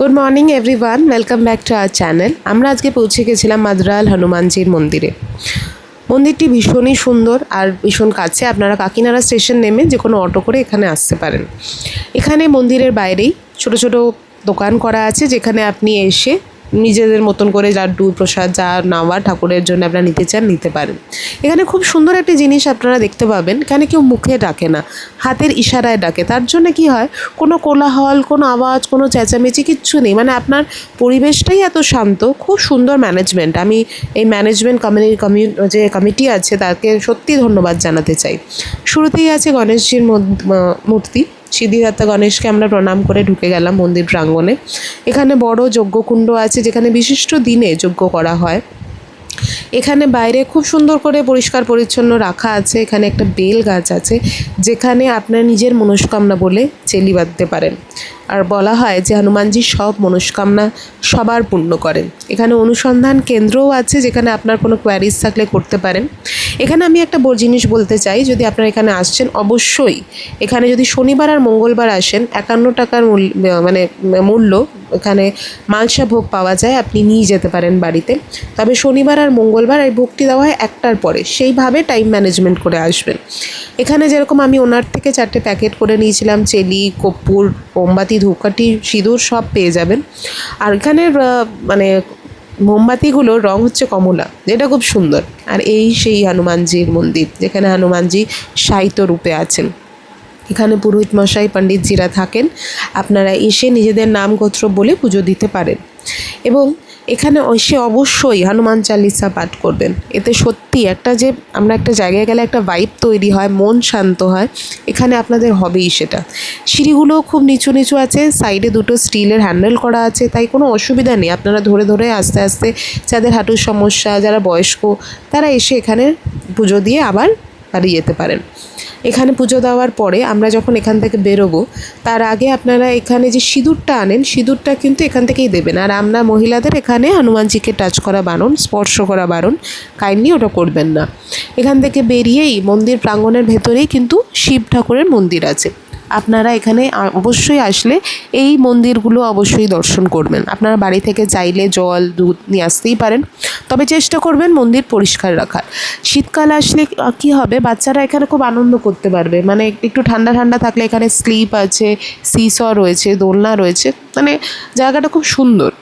Good morning everyone, welcome back to our channel. আমরা আজকে পৌঁছে গেছিলাম মাদরাল হনুমানজির মন্দিরে। মন্দিরটি ভীষণই সুন্দর আর ভীষণ কাছে। আপনারা কাকিনাড়া স্টেশন নেমে যে কোনো অটো করে এখানে আসতে পারেন। এখানে মন্দিরের বাইরেই ছোট ছোট দোকান করা আছে, যেখানে আপনি এসে নিজেদের মতন করে লাড্ডু প্রসাদ যা নেওয়া ঠাকুরের জন্য আপনারা নিতে চান নিতে পারেন। এখানে খুব সুন্দর একটা জিনিস আপনারা দেখতে পাবেন, এখানে কেউ মুখে ডাকে না, হাতের ইশারায় ডাকে। তার জন্য কি হয়, কোনো কোলাহল, কোনো আওয়াজ, কোনো চেঁচামেচি কিচ্ছু নেই। মানে আপনার পরিবেশটাই এত শান্ত, খুব সুন্দর ম্যানেজমেন্ট। আমি এই ম্যানেজমেন্ট যে কমিটি আছে তাকে সত্যি ধন্যবাদ জানাতে চাই। শুরুতেই আছে গণেশজির মূর্তি। সিদ্ধিদাতা গণেশকে আমরা প্রণাম করে ঢুকে গেলাম মন্দির প্রাঙ্গণে। এখানে বড় যজ্ঞকুণ্ড আছে, যেখানে বিশিষ্ট দিনে যজ্ঞ করা হয়। এখানে বাইরে খুব সুন্দর করে পরিষ্কার পরিচ্ছন্ন রাখা আছে। এখানে একটা বেল গাছ আছে, যেখানে আপনার নিজের মনস্কামনা বলে চেলি বাঁধতে পারেন। আর বলা হয় যে হনুমানজি সব মনস্কামনা সবার পূর্ণ করেন। এখানে অনুসন্ধান কেন্দ্রও আছে, যেখানে আপনার কোনো কোয়ারিজ থাকলে করতে পারেন। এখানে আমি একটা বড় জিনিস বলতে চাই, যদি আপনারা এখানে আসছেন অবশ্যই এখানে যদি শনিবার আর মঙ্গলবার আসেন 51 টাকার মূল্য এখানে মালসা ভোগ পাওয়া যায়, আপনি নিয়ে যেতে পারেন বাড়িতে। তবে শনিবার আর মঙ্গলবার এই ভোগটি দেওয়া হয় 1টার পরে, সেইভাবে টাইম ম্যানেজমেন্ট করে আসবেন। এখানে যেরকম আমি ওনার থেকে 4টে প্যাকেট করে নিয়েছিলাম, চেলি, কর্পূর, মোমবাতি, ধূপকাঠি, সিঁদুর সব পেয়ে যাবেন। আর এখানের মোমবাতিগুলোর রং হচ্ছে কমলা, যেটা খুব সুন্দর। আর এই সেই হনুমানজির মন্দির, যেখানে হনুমানজি শায়িত রূপে আছেন। এখানে পুরোহিত মশাই, পণ্ডিতজিরা থাকেন। আপনারা এসে নিজেদের নাম গোত্র বলে পুজো দিতে পারেন এবং এখানে এসে অবশ্যই হনুমান চালিসা পাঠ করবেন। এতে সত্যি আমরা একটা জায়গায় গেলে একটা ভাইব তৈরি হয়, মন শান্ত হয়। এখানে আপনাদের হবেই সেটা। সিঁড়িগুলোও খুব নিচু নিচু আছে, সাইডে 2টো স্টিলের হ্যান্ডেল করা আছে, তাই কোনো অসুবিধা নেই। আপনারা ধরে ধরে আস্তে আস্তে, যাদের হাঁটুর সমস্যা, যারা বয়স্ক, তারা এসে এখানে পুজো দিয়ে আবার বাড়ি যেতে পারেন। এখানে পুজো দেওয়ার পরে আমরা যখন এখান থেকে বেরোবো, তার আগে আপনারা এখানে যে সিঁদুরটা আনেন, সিঁদুরটা কিন্তু এখান থেকেই দেবেন। আর আমরা মহিলাদের এখানে হনুমানজিকে টাচ করা বারণ, স্পর্শ করা বারণ, কাইন্ডলি ওটা করবেন না। এখান থেকে বেরিয়েই মন্দির প্রাঙ্গণের ভেতরেই কিন্তু শিব ঠাকুরের মন্দির আছে। আপনারা এখানে অবশ্যই আসলে এই মন্দিরগুলো অবশ্যই দর্শন করবেন। আপনারা বাড়ি থেকে চাইলে জল, দুধ নিয়ে আসতেই পারেন, তবে চেষ্টা করবেন মন্দির পরিষ্কার রাখার। শীতকাল আসলে কি হবে, বাচ্চারা এখানে খুব আনন্দ করতে পারবে। মানে একটু ঠান্ডা ঠান্ডা থাকলে এখানে স্লিপ আছে, সিস রয়েছে, দোলনা রয়েছে, মানে জায়গাটা খুব সুন্দর।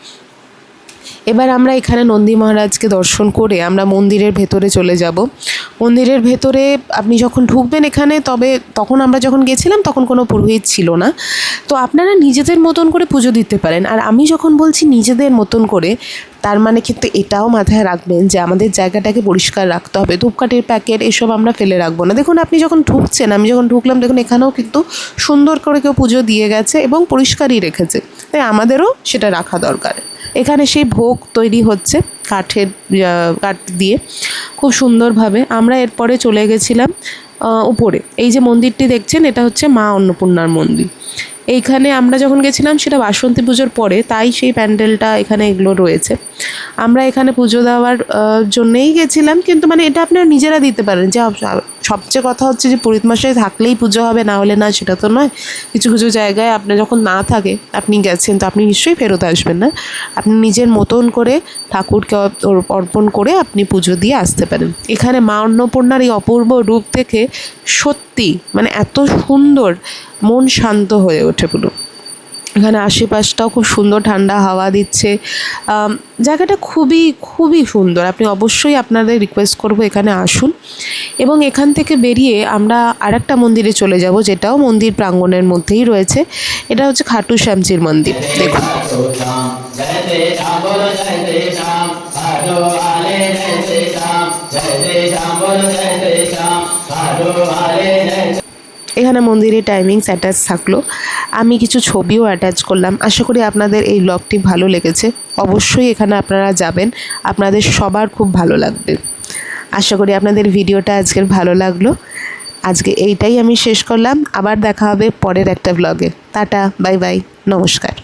এবার আমরা এখানে নন্দী মহারাজকে দর্শন করে আমরা মন্দিরের ভেতরে চলে যাব। মন্দিরের ভেতরে আপনি যখন ঢুকবেন এখানে, তখন আমরা যখন গেছিলাম তখন কোনো পুরোহিত ছিল না, তো আপনারা নিজেদের মতন করে পুজো দিতে পারেন। আর আমি যখন বলছি নিজেদের মতন করে, তার মানে কিন্তু এটাও মাথায় রাখবেন যে আমাদের জায়গাটাকে পরিষ্কার রাখতে হবে। ধূপকাঠির প্যাকেট এসব আমরা ফেলে রাখবো না। দেখুন, আপনি যখন ঢুকছেন, আমি যখন ঢুকলাম, দেখুন এখানেও কিন্তু সুন্দর করে কেউ পুজো দিয়ে গেছে এবং পরিষ্কারই রেখেছে, তাই আমাদেরও সেটা রাখা দরকার। এখানে সেই ভোগ তৈরি হচ্ছে কাঠ দিয়ে খুব সুন্দরভাবে। আমরা এরপরে চলে গেছিলাম উপরে। এই যে মন্দিরটি দেখছেন, এটা হচ্ছে মা অন্নপূর্ণার মন্দির। এইখানে আমরা যখন গেছিলাম সেটা বাসন্তী পুজোর পরে, তাই সেই প্যান্ডেলটা এখানে এগুলো রয়েছে। আমরা এখানে পুজো দেওয়ার জন্যেই গেছিলাম, কিন্তু মানে এটা আপনারা নিজেরা দিতে পারেন। যে সবচেয়ে কথা হচ্ছে যে পুরোহিত মশাই থাকলেই পুজো হবে, না হলে না, সেটা তো নয়। কিছু কিছু জায়গায় আপনার যখন না থাকে, আপনি গেছেন, তো আপনি নিশ্চয়ই ফেরত আসবেন না। আপনি নিজের মতন করে ঠাকুরকে অর্পণ করে আপনি পুজো দিয়ে আসতে পারেন। এখানে মা অন্নপূর্ণার এই অপূর্ব রূপ দেখে সত্যি মানে এত সুন্দর, মন শান্ত হয়ে ওঠে পুরো। এখানে আশেপাশটাও খুব সুন্দর, ঠান্ডা হাওয়া দিচ্ছে। জায়গাটা খুবই খুবই সুন্দর। আপনি অবশ্যই আপনাদের রিকোয়েস্ট করব এখানে আসুন। এবং এখান থেকে বেরিয়ে আমরা আরেকটা মন্দিরে চলে যাব, যেটাও মন্দির প্রাঙ্গণের মধ্যেই রয়েছে। এটা হচ্ছে খাটু শ্যামজির মন্দির। দেখুন, এখানে মন্দিরে টাইমিংস অ্যাটাচ থাকলো, আমি কিছু ছবিও অ্যাটাচ করলাম। আশা করি আপনাদের এই ব্লগটি ভালো লেগেছে। অবশ্যই এখানে আপনারা যাবেন, আপনাদের সবার খুব ভালো লাগবে। আশা করি আপনাদের ভিডিওটা আজকের ভালো লাগলো। আজকে এইটাই আমি শেষ করলাম। আবার দেখা হবে পরের একটা ব্লগে। টাটা, বাই বাই, নমস্কার।